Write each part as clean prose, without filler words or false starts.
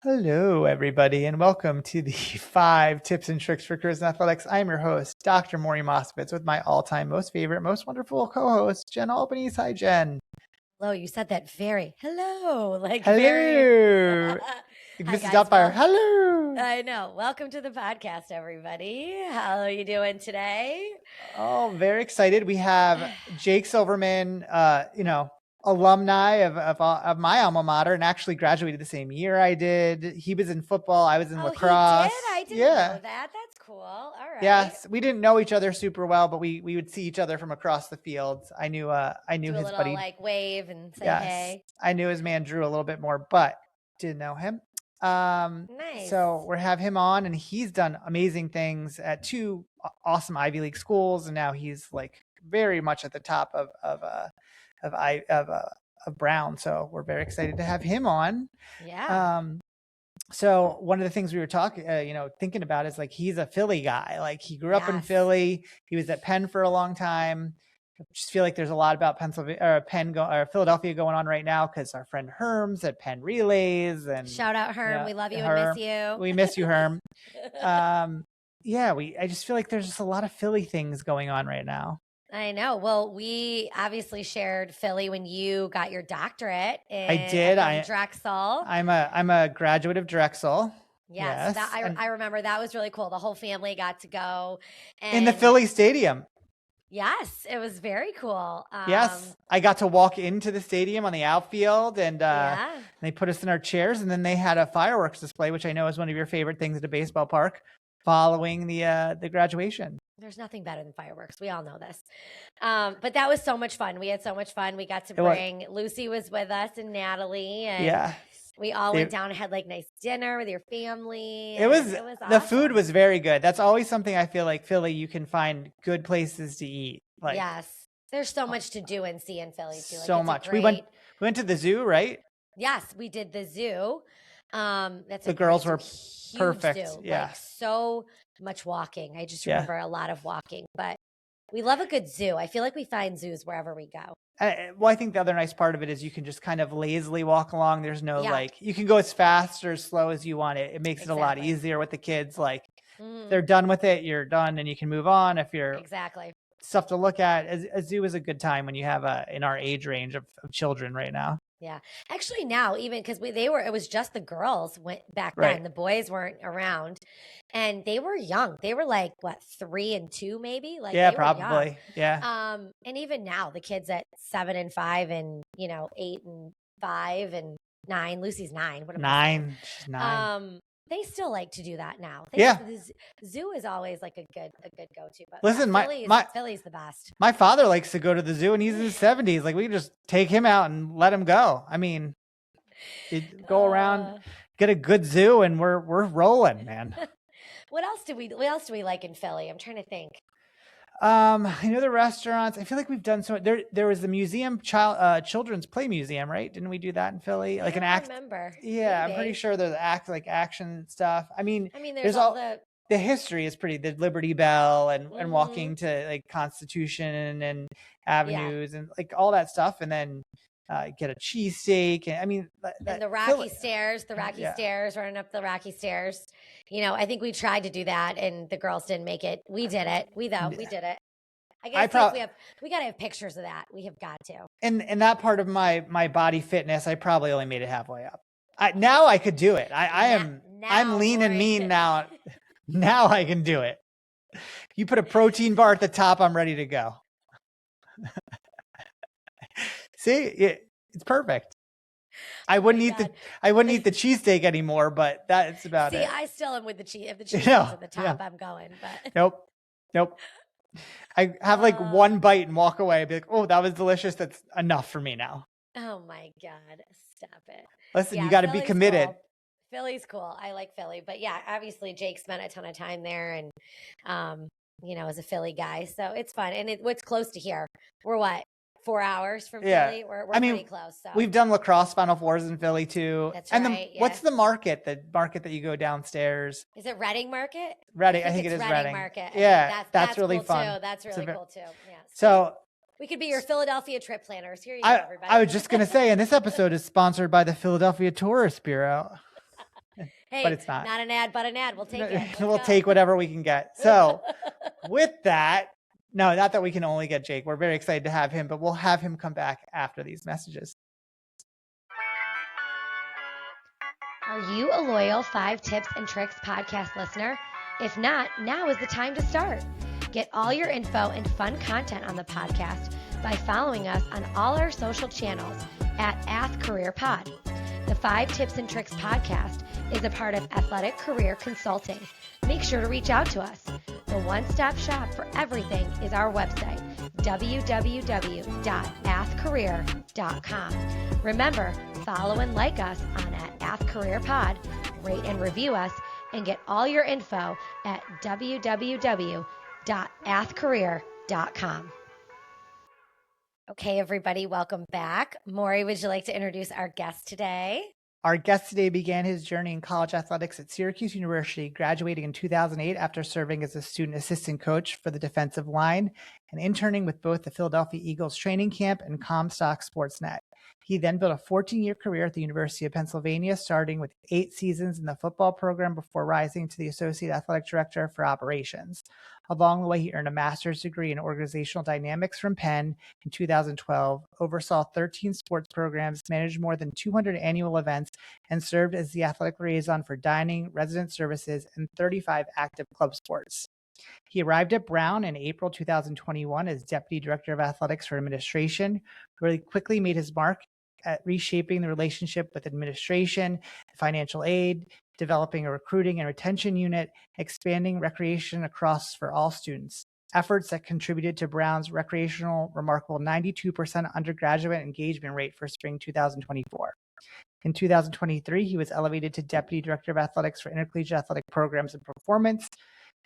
Hello, everybody, and welcome to the 5 Tips and Tricks for Careers in Athletics. I'm your host, Dr. Maury Moskovitz, with my all-time most favorite, most wonderful co-host, Jen Albanese. Hi, Jen. Hello, you said that hello, Hello. Hi, Mrs. guys. Doubtfire, hello. I know. Welcome to the podcast, everybody. How are you doing today? Oh, very excited. We have Jake Silverman, alumni of my alma mater, and actually graduated the same year I did. He was in football. I was in lacrosse. He did? I didn't know that. That's cool. All right. Yes, we didn't know each other super well, but we would see each other from across the field. I knew Do his a little, buddy. wave and say Yes, hey. I knew his man Drew a little bit more, but didn't know him. Nice. So we'll have him on, and he's done amazing things at 2 awesome Ivy League schools, and now he's like very much at the top of Brown. So we're very excited to have him on. Yeah. So one of the things we were thinking about is like, he's a Philly guy. Like, he grew up in Philly. He was at Penn for a long time. I just feel like there's a lot about Philadelphia going on right now, because our friend Herm's at Penn Relays. And shout out Herm. We love you and miss you. We miss you, Herm. I just feel like there's just a lot of Philly things going on right now. I know. Well, we obviously shared Philly when you got your doctorate. I did. Drexel. I'm a graduate of Drexel. Yes. I remember that was really cool. The whole family got to go in the Philly Stadium. Yes, it was very cool. Yes, I got to walk into the stadium on the outfield, and they put us in our chairs, and then they had a fireworks display, which I know is one of your favorite things at a baseball park, following the graduation. There's nothing better than fireworks. We all know this. But that was so much fun. We had so much fun. We got to bring Lucy was with us, and Natalie, and we all went down and had like nice dinner with your family. It was awesome. The food was very good. That's always something I feel like Philly, you can find good places to eat. Like, yes, there's so much to do and see in Philly too. So much. We went to the zoo, right? Yes, we did the zoo. The girls were perfect. Zoo. Yeah, like, so much walking. I just remember a lot of walking, but we love a good zoo. I feel like we find zoos wherever we go. Well, I think the other nice part of it is you can just kind of lazily walk along. There's no you can go as fast or as slow as you want. It makes it a lot easier with the kids. Like, they're done with it, you're done, and you can move on. If you're stuff to look at, a zoo is a good time when you have in our age range of children right now. Yeah. Actually now, even because it was just the girls went back then. The boys weren't around, and they were young. They were like, what, 3 and 2 maybe? Like, probably. Yeah. And even now the kids at 7 and 5 and, 8 and 5 and 9, Lucy's 9. What am 9. She's 9. They still like to do that now. The zoo is always like a good go-to. But listen, Philly's the best. My father likes to go to the zoo, and he's in his 70s. Like, we can just take him out and let him go. I mean, go around, get a good zoo, and we're rolling, man. What else do we like in Philly? I'm trying to think. I know the restaurants. I feel like we've done so. There was the museum, children's play museum, right? Didn't we do that in Philly? Like an act. Remember? Yeah, maybe. I'm pretty sure there's action stuff. I mean, there's all the history is pretty. The Liberty Bell and walking to like Constitution and avenues and like all that stuff, and then get a cheesesteak. And I mean, and the Rocky Stairs, Stairs, running up the Rocky Stairs. I think we tried to do that, and the girls didn't make it. We did it. We did it. I guess we got to have pictures of that. We have got to. And that part of my body fitness, I probably only made it halfway up. Now I could do it. I'm lean and mean now. Now I can do it. You put a protein bar at the top, I'm ready to go. See, it's perfect. I wouldn't eat the cheesesteak anymore, but that's about it. See, I still am with the cheese. If the cheese is at the top, I'm going. But Nope. I have like one bite and walk away. Be like, oh, that was delicious. That's enough for me now. Oh my God, stop it! Listen, you got to be committed. Cool. Philly's cool. I like Philly, but yeah, obviously Jake spent a ton of time there, and as a Philly guy, so it's fun. And what's close to here? We're what? 4 hours from Philly. We're pretty close. So we've done lacrosse Final Fours in Philly too. That's and right. What's the market? The market that you go downstairs? Is it Reading Market? Reading. I think it is Reading Market. Yeah, that's really cool fun. Too. That's really cool too. Yeah. So we could be your Philadelphia trip planners. Here you go, everybody. I was just gonna say, and this episode is sponsored by the Philadelphia Tourist Bureau. Hey, but it's not. Not an ad, but an ad. We'll take it. We'll take whatever we can get. So with that, no, not that we can only get Jake. We're very excited to have him, but we'll have him come back after these messages. Are you a loyal 5 Tips and Tricks podcast listener? If not, now is the time to start. Get all your info and fun content on the podcast by following us on all our social channels at @AthCareerPod. The 5 Tips and Tricks podcast is a part of Athletic Career Consulting. Make sure to reach out to us. The one-stop shop for everything is our website, www.athcareer.com. Remember, follow and like us on @AthCareerPod, rate and review us, and get all your info at www.athcareer.com. Okay, everybody, welcome back. Maury, would you like to introduce our guest today? Our guest today began his journey in college athletics at Syracuse University, graduating in 2008 after serving as a student assistant coach for the defensive line and interning with both the Philadelphia Eagles training camp and Comcast SportsNet. He then built a 14-year career at the University of Pennsylvania, starting with 8 seasons in the football program before rising to the Associate Athletic Director for Operations. Along the way, he earned a master's degree in organizational dynamics from Penn in 2012, oversaw 13 sports programs, managed more than 200 annual events, and served as the athletic liaison for dining, resident services, and 35 active club sports. He arrived at Brown in April 2021 as Deputy Director of Athletics for Administration, where he quickly made his mark at reshaping the relationship with administration, financial aid, developing a recruiting and retention unit, expanding recreation across for all students. Efforts that contributed to Brown's recreational remarkable 92% undergraduate engagement rate for spring 2024. In 2023, he was elevated to Deputy Director of Athletics for Intercollegiate Athletic Programs and Performance,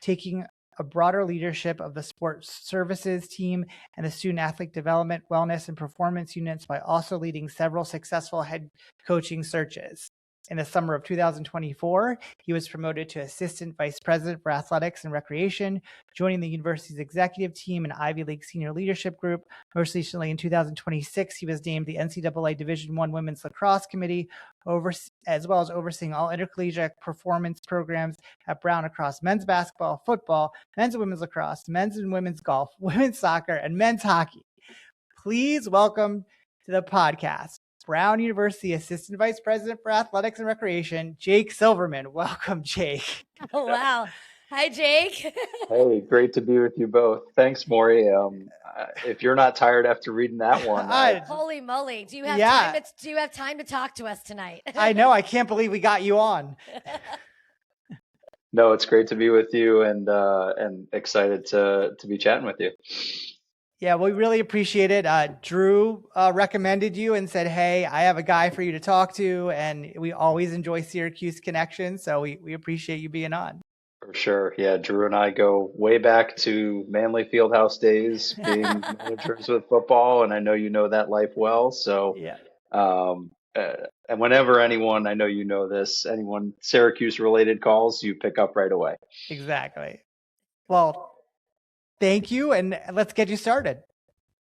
taking a broader leadership of the sports services team and the student athlete development, wellness, and performance units by also leading several successful head coaching searches. In the summer of 2024, he was promoted to Assistant Vice President for Athletics and Recreation, joining the university's executive team and Ivy League senior leadership group. Most recently, in 2026, he was named the NCAA Division I Women's Lacrosse Committee, as well as overseeing all intercollegiate performance programs at Brown across men's basketball, football, men's and women's lacrosse, men's and women's golf, women's soccer, and men's hockey. Please welcome to the podcast, Brown University Assistant Vice President for Athletics and Recreation, Jake Silverman. Welcome, Jake. Oh, wow. Hi, Jake. Hey, great to be with you both. Thanks, Maury. If you're not tired after reading that one, holy moly! Do you have time to talk to us tonight? I know. I can't believe we got you on. No, it's great to be with you, and excited to be chatting with you. Yeah, we really appreciate it. Drew recommended you and said, hey, I have a guy for you to talk to. And we always enjoy Syracuse connections. So we appreciate you being on. For sure. Yeah, Drew and I go way back to Manley Fieldhouse days, being managers with football. And I know you know that life well. So, yeah. And whenever anyone, I know you know this, anyone Syracuse related calls, you pick up right away. Exactly. Well, thank you, and let's get you started.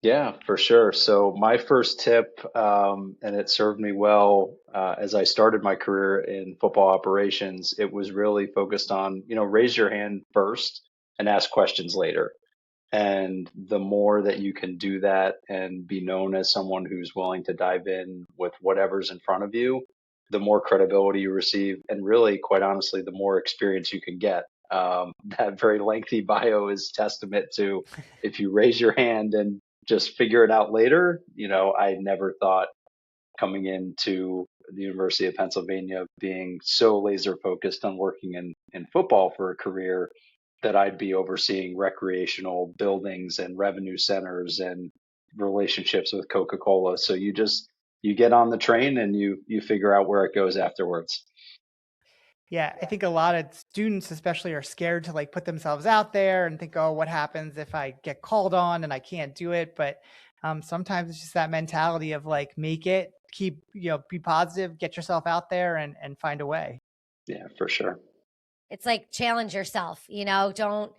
Yeah, for sure. So my first tip, and it served me well as I started my career in football operations, it was really focused on, raise your hand first and ask questions later. And the more that you can do that and be known as someone who's willing to dive in with whatever's in front of you, the more credibility you receive, and really, quite honestly, the more experience you can get. That very lengthy bio is testament to if you raise your hand and just figure it out later. I never thought coming into the University of Pennsylvania being so laser focused on working in football for a career that I'd be overseeing recreational buildings and revenue centers and relationships with Coca-Cola. So you get on the train and you figure out where it goes afterwards. Yeah, I think a lot of students especially are scared to put themselves out there and think, oh, what happens if I get called on and I can't do it? But sometimes it's just that mentality of make it, keep, be positive, get yourself out there and find a way. Yeah, for sure. It's like challenge yourself, don't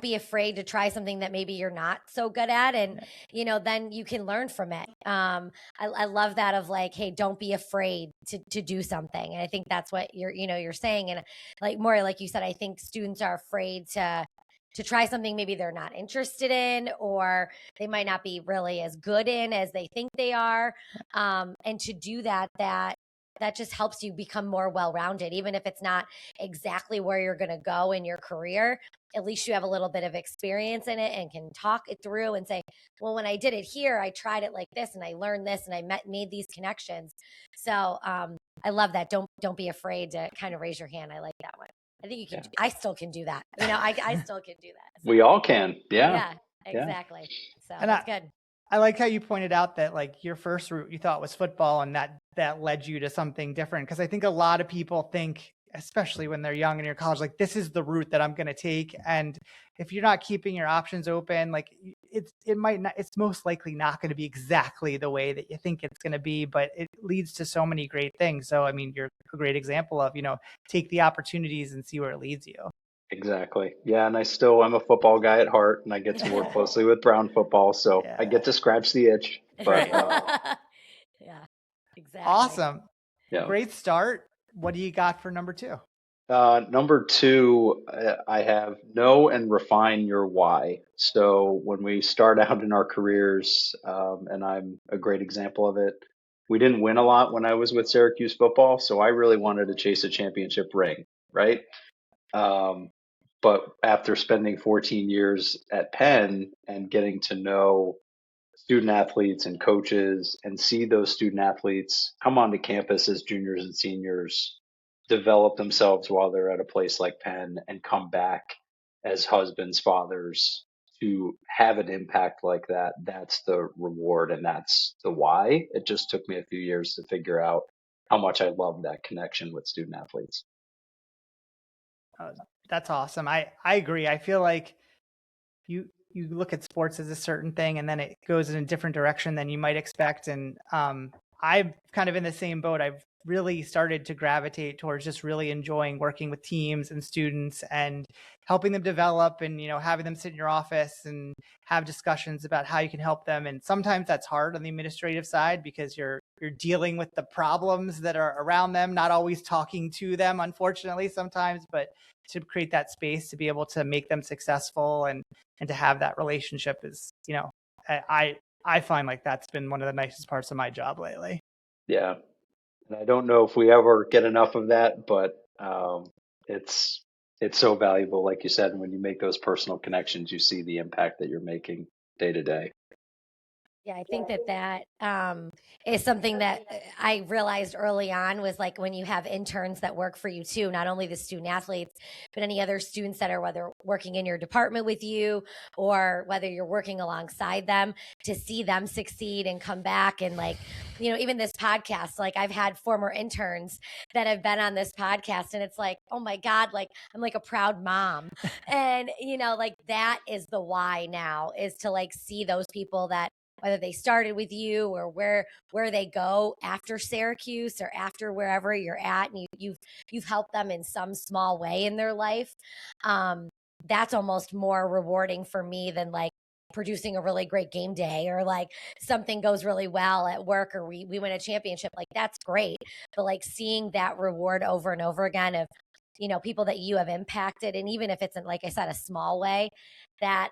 be afraid to try something that maybe you're not so good at. And, then you can learn from it. I love that of like, hey, don't be afraid to do something. And I think that's what you're saying. And like more like you said, I think students are afraid to try something maybe they're not interested in, or they might not be really as good in as they think they are. And to do that just helps you become more well-rounded, even if it's not exactly where you're going to go in your career. At least you have a little bit of experience in it and can talk it through and say, well, when I did it here, I tried it like this and I learned this and I made these connections. So I love that. Don't be afraid to kind of raise your hand. I like that one. I think you can. I still can do that. I still can do that. So. We all can. Yeah, exactly. So and that's good. I like how you pointed out that like your first route you thought was football, and that led you to something different. Because I think a lot of people think, especially when they're young and you're in college, like this is the route that I'm going to take. And if you're not keeping your options open, like it's most likely not going to be exactly the way that you think it's going to be, but it leads to so many great things. So, I mean, you're a great example of, take the opportunities and see where it leads you. Exactly. Yeah. And I'm a football guy at heart, and I get to work closely with Brown football. So I get to scratch the itch. But yeah, exactly. Awesome. Yeah. Great start. What do you got for number 2? Number 2, I have know and refine your why. So when we start out in our careers, and I'm a great example of it, we didn't win a lot when I was with Syracuse football. So I really wanted to chase a championship ring, right? But after spending 14 years at Penn and getting to know student athletes and coaches and see those student athletes come onto campus as juniors and seniors, develop themselves while they're at a place like Penn, and come back as husbands, fathers, to have an impact like that, that's the reward and that's the why. It just took me a few years to figure out how much I love that connection with student athletes. That's awesome. I agree. I feel like you look at sports as a certain thing and then it goes in a different direction than you might expect. And I'm kind of in the same boat. I've really started to gravitate towards just really enjoying working with teams and students and helping them develop, and having them sit in your office and have discussions about how you can help them. And sometimes that's hard on the administrative side because you're dealing with the problems that are around them, not always talking to them, unfortunately, sometimes, but to create that space to be able to make them successful and to have that relationship is, I find like that's been one of the nicest parts of my job lately. Yeah. And I don't know if we ever get enough of that, but it's so valuable. Like you said, when you make those personal connections, you see the impact that you're making day to day. Yeah, I think that is something that I realized early on was like when you have interns that work for you too, not only the student athletes, but any other students that are whether working in your department with you or whether you're working alongside them, to see them succeed and come back. And like, even this podcast, like I've had former interns that have been on this podcast, and it's like, oh my God, like I'm like a proud mom. And, like that is the why now, is to like see those people that, whether they started with you or where they go after Syracuse or after wherever you're at, and you've helped them in some small way in their life. That's almost more rewarding for me than like producing a really great game day, or like something goes really well at work, or we win a championship. Like that's great. But like seeing that reward over and over again of, people that you have impacted, and even if it's in, like I said, a small way, that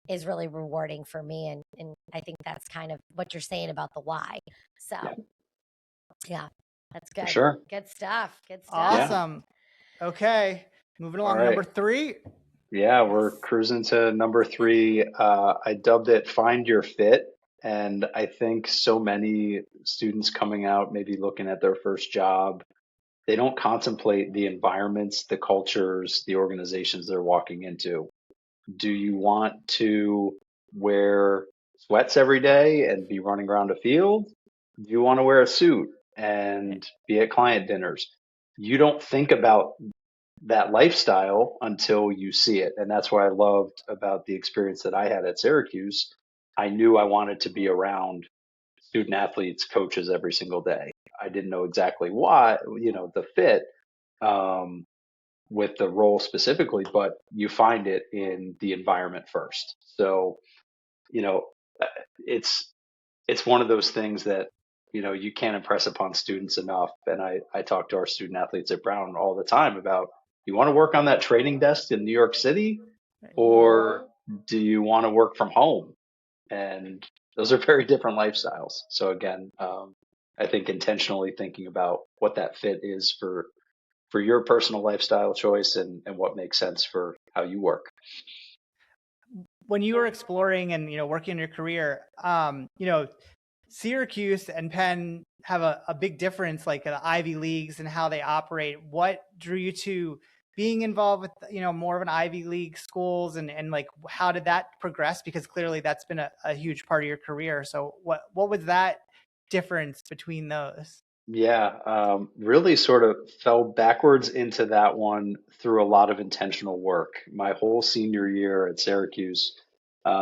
is really rewarding for me. And I think that's kind of what you're saying about the why. So yeah, that's good. For sure. Good stuff. Awesome. Yeah. Okay. Moving along. Right. Number 3. Yeah, we're cruising to number 3. I dubbed it Find Your Fit. And I think so many students coming out, maybe looking at their first job, they don't contemplate the environments, the cultures, the organizations they're walking into. Do you want to wear sweats every day and be running around a field? Do you want to wear a suit and be at client dinners? You don't think about that lifestyle until you see it. And that's what I loved about the experience that I had at Syracuse. I knew I wanted to be around student athletes, coaches every single day. I didn't know exactly why, the fit. with the role specifically, but you find it in the environment first. So, you know, it's one of those things that, you can't impress upon students enough. And I talk to our student athletes at Brown all the time about, you want to work on that trading desk in New York City, or do you want to work from home? And those are very different lifestyles. So again, I think intentionally thinking about what that fit is for your personal lifestyle choice and what makes sense for how you work. When you were exploring and, working in your career, Syracuse and Penn have a big difference, like the Ivy Leagues and how they operate. What drew you to being involved with, more of an Ivy League schools, and like, how did that progress? Because clearly that's been a huge part of your career. So what was that difference between those? Yeah, really sort of fell backwards into that one through a lot of intentional work. My whole senior year at Syracuse,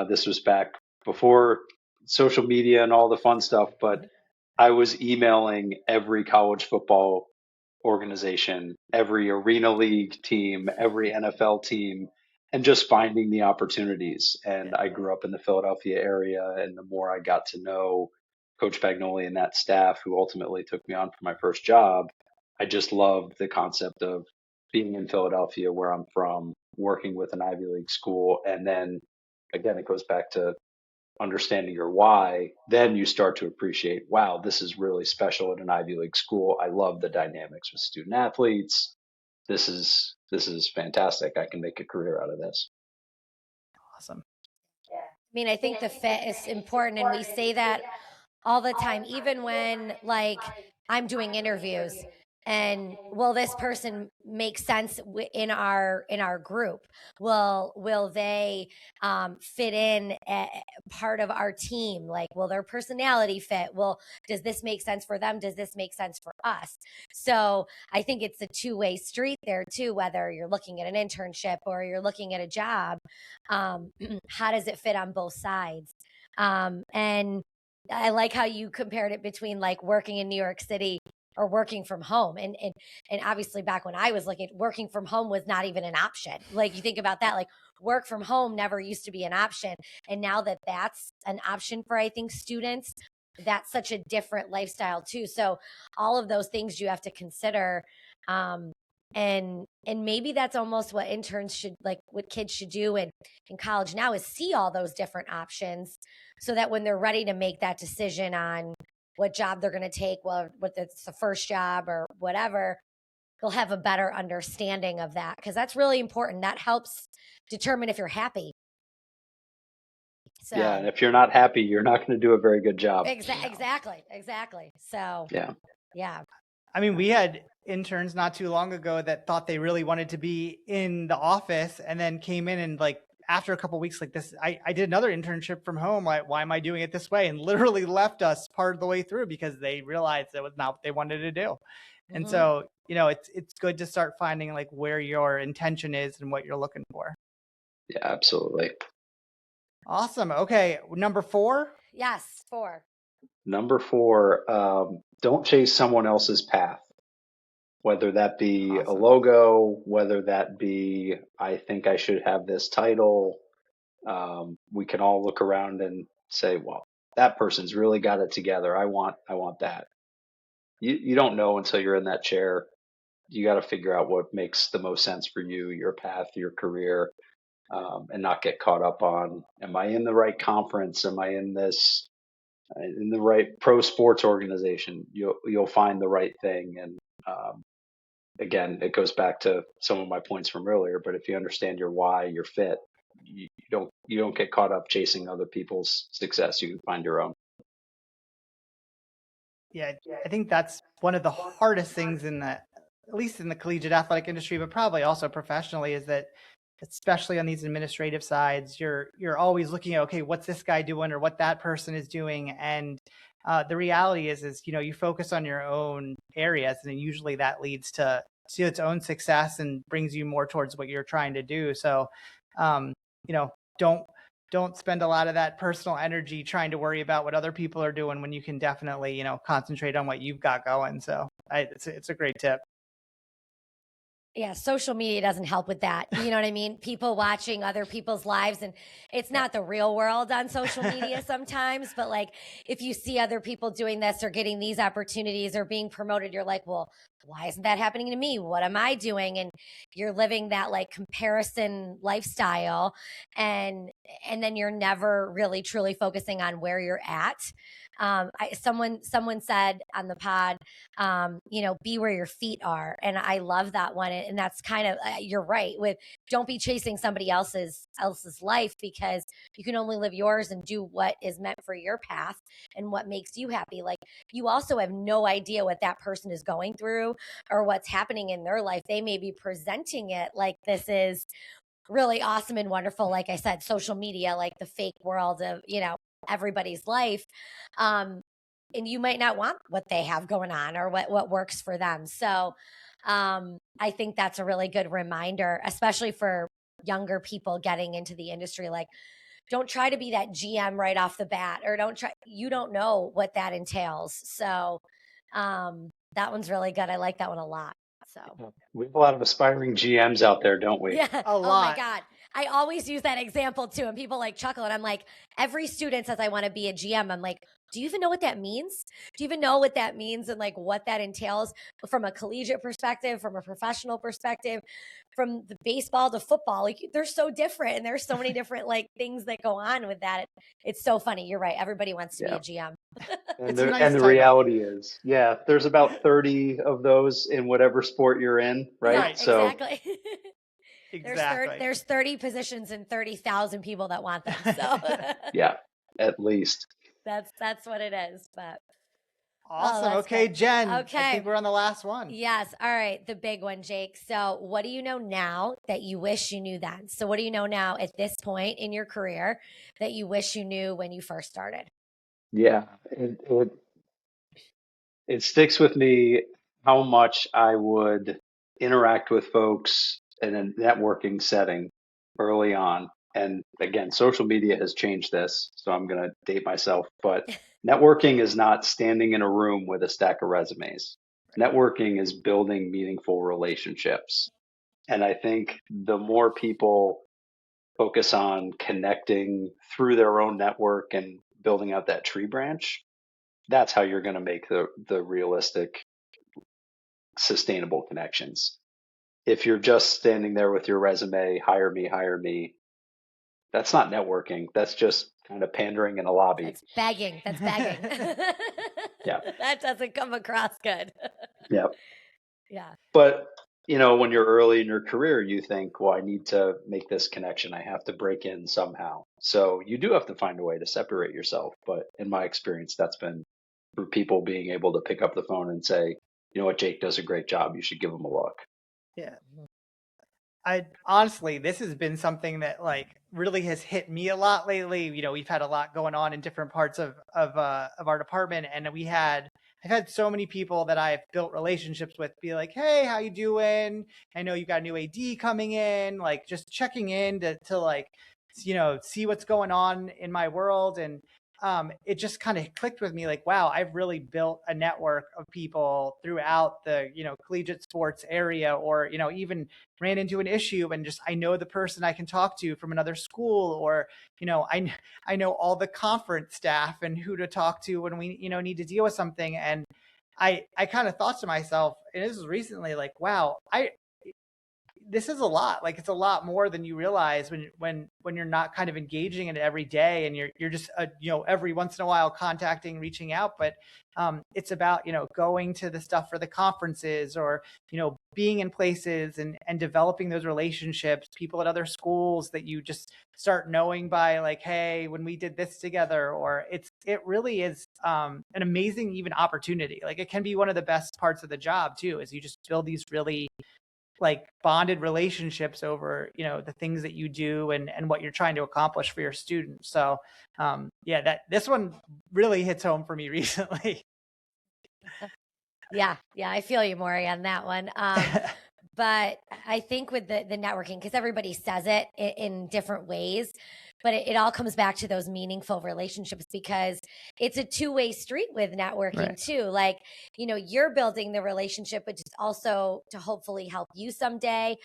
this was back before social media and all the fun stuff, but I was emailing every college football organization, every arena league team, every NFL team, and just finding the opportunities. And I grew up in the Philadelphia area, and the more I got to know Coach Pagnoli and that staff, who ultimately took me on for my first job, I just loved the concept of being in Philadelphia, where I'm from, working with an Ivy League school. And then again, it goes back to understanding your why. Then you start to appreciate, wow, this is really special at an Ivy League school. I love the dynamics with student athletes. This is fantastic. I can make a career out of this. Awesome. I mean, I think the fit is important, and we say that all the time, even when like I'm doing interviews, and will this person make sense in our group? Will they fit in part of our team? Like, will their personality fit? Does this make sense for them? Does this make sense for us? So I think it's a two-way street there too, whether you're looking at an internship or you're looking at a job. How does it fit on both sides? And I like how you compared it between like working in New York City or working from home. And obviously back when I was looking, working from home was not even an option. Like, you think about that, like work from home never used to be an option. And now that that's an option for, I think, students, that's such a different lifestyle too. So all of those things you have to consider. And maybe that's almost what interns should, like what kids should do in college now, is see all those different options, so that when they're ready to make that decision on what job they're going to take, well, whether it's the first job or whatever, they'll have a better understanding of that, because that's really important. That helps determine if you're happy. So, yeah, and if you're not happy, you're not going to do a very good job. Exactly. So yeah. I mean, we had interns not too long ago that thought they really wanted to be in the office, and then came in and like after a couple of weeks like this, I did another internship from home. Why am I doing it this way? And literally left us part of the way through because they realized that was not what they wanted to do. Mm-hmm. And so, it's good to start finding like where your intention is and what you're looking for. Yeah, absolutely. Awesome. Okay. Number 4. Yes. 4. Number 4, don't chase someone else's path. Whether that be awesome. A logo, whether that be, I think I should have this title. We can all look around and say, well, that person's really got it together. I want that. You don't know until you're in that chair. You got to figure out what makes the most sense for you, your path, your career, and not get caught up on, am I in the right conference? Am I in the right pro sports organization? You'll find the right thing. And again, it goes back to some of my points from earlier, but if you understand your why, your fit, you don't get caught up chasing other people's success. You can find your own. Yeah, I think that's one of the hardest things at least in the collegiate athletic industry, but probably also professionally, is that especially on these administrative sides, you're always looking at, okay, what's this guy doing or what that person is doing. And the reality is, you focus on your own areas, and usually that leads to its own success and brings you more towards what you're trying to do. So, don't spend a lot of that personal energy trying to worry about what other people are doing when you can definitely, concentrate on what you've got going. So it's a great tip. Yeah, social media doesn't help with that. You know what I mean? People watching other people's lives, and it's not the real world on social media sometimes, but like if you see other people doing this or getting these opportunities or being promoted, you're like, well, why isn't that happening to me? What am I doing? And you're living that like comparison lifestyle, and then you're never really truly focusing on where you're at. Someone said on the pod, be where your feet are. And I love that one. And that's kind of, you're right with, don't be chasing somebody else's life, because you can only live yours and do what is meant for your path and what makes you happy. Like, you also have no idea what that person is going through or what's happening in their life. They may be presenting it like this is really awesome and wonderful. Like I said, social media, like the fake world of, everybody's life. And you might not want what they have going on or what works for them. So I think that's a really good reminder, especially for younger people getting into the industry. Like, don't try to be that GM right off the bat, or you don't know what that entails. So that one's really good. I like that one a lot. So we have a lot of aspiring GMs out there, don't we? yeah. A lot. Oh my God. I always use that example too. And people like chuckle. And I'm like, every student says, I want to be a GM. I'm like, do you even know what that means? Do you even know what that means and like what that entails from a collegiate perspective, from a professional perspective, from the baseball to football? Like, they're so different. And there's so many different like things that go on with that. It's so funny. You're right. Everybody wants to be a GM. And It's a nice the title. reality is, there's about 30 of those in whatever sport you're in, right? Yeah, So exactly. Exactly. There's 30 positions and 30,000 people that want them. So yeah, at least. that's what it is. But Awesome. that's Okay, good. Jen. Okay. I think we're on the last one. Yes. All right. The big one, Jake. So what do you know now that you wish you knew then? So what do you know now at this point in your career that you wish you knew when you first started? Yeah, it sticks with me how much I would interact with folks in a networking setting early on. And again, social media has changed this, so I'm going to date myself, but networking is not standing in a room with a stack of resumes. Networking is building meaningful relationships. And I think the more people focus on connecting through their own network and building out that tree branch, that's how you're going to make the realistic, sustainable connections. If you're just standing there with your resume, hire me, that's not networking. That's just kind of pandering in a lobby. That's begging. Yeah. That doesn't come across good. Yeah. Yeah. But, when you're early in your career, you think, well, I need to make this connection. I have to break in somehow. So you do have to find a way to separate yourself. But in my experience, that's been through people being able to pick up the phone and say, you know what, Jake does a great job. You should give him a look. Yeah. I honestly, this has been something that like really has hit me a lot lately. We've had a lot going on in different parts of our department, and I've had so many people that I've built relationships with be like, "Hey, how you doing? I know you got a new AD coming in." Like, just checking in to like, see what's going on in my world. And it just kind of clicked with me like, wow, I've really built a network of people throughout the, collegiate sports area, or, even ran into an issue and just, I know the person I can talk to from another school, or, I know all the conference staff and who to talk to when we, need to deal with something. And I kind of thought to myself, and this was recently, like, wow, this is a lot. Like, it's a lot more than you realize when you're not kind of engaging in it every day, and you're just every once in a while contacting, reaching out. But it's about going to the stuff for the conferences, or being in places and developing those relationships, people at other schools that you just start knowing by like, hey, when we did this together. Or it really is an amazing even opportunity. Like, it can be one of the best parts of the job too, is you just build these really like bonded relationships over the things that you do and what you're trying to accomplish for your students. So this one really hits home for me recently. Yeah, I feel you, Maury, on that one. But I think with the networking, because everybody says it in different ways, But it all comes back to those meaningful relationships, because it's a two-way street with networking too. Like, you're building the relationship, but just also to hopefully help you someday,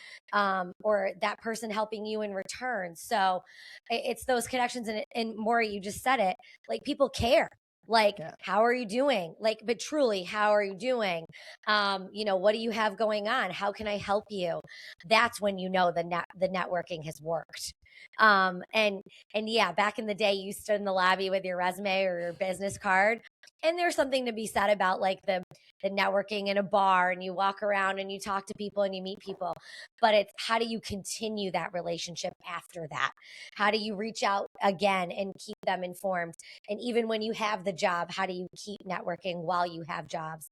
or that person helping you in return. So it's those connections. And Maury, you just said it, like, people care. Like, how are you doing? Like, but truly, how are you doing? What do you have going on? How can I help you? That's when the networking has worked. And yeah, back in the day, you stood in the lobby with your resume or your business card, and there's something to be said about like the networking in a bar, and you walk around and you talk to people and you meet people. But it's, how do you continue that relationship after that? How do you reach out again and keep them informed? And even when you have the job, how do you keep networking while you have jobs?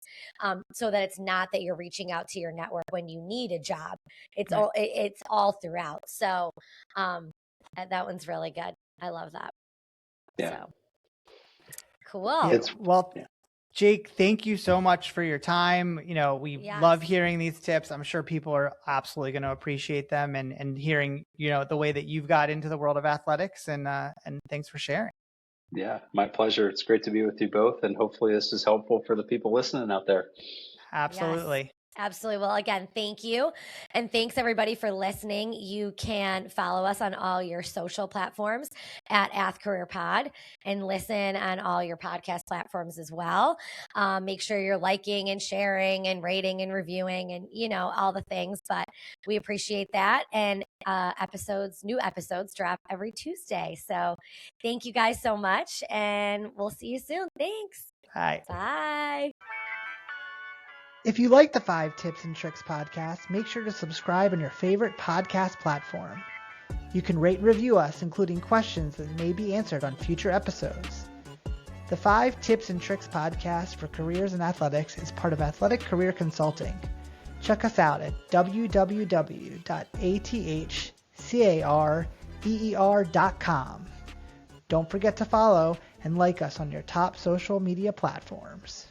So that it's not that you're reaching out to your network when you need a job. It's all throughout. So that one's really good. I love that. Yeah. So cool. Yeah, Jake, thank you so much for your time. We love hearing these tips. I'm sure people are absolutely going to appreciate them, and hearing, the way that you've got into the world of athletics, and thanks for sharing. Yeah, my pleasure. It's great to be with you both, and hopefully this is helpful for the people listening out there. Absolutely. Yes. Absolutely. Well, again, thank you. And thanks everybody for listening. You can follow us on all your social platforms at AthCareerPod, and listen on all your podcast platforms as well. Make sure you're liking and sharing and rating and reviewing and, all the things, but we appreciate that. And new episodes drop every Tuesday. So thank you guys so much, and we'll see you soon. Thanks. Bye. If you like the 5 Tips and Tricks podcast, make sure to subscribe on your favorite podcast platform. You can rate and review us, including questions that may be answered on future episodes. The 5 Tips and Tricks podcast for careers in athletics is part of Athletic Career Consulting. Check us out at www.athcareer.com. Don't forget to follow and like us on your top social media platforms.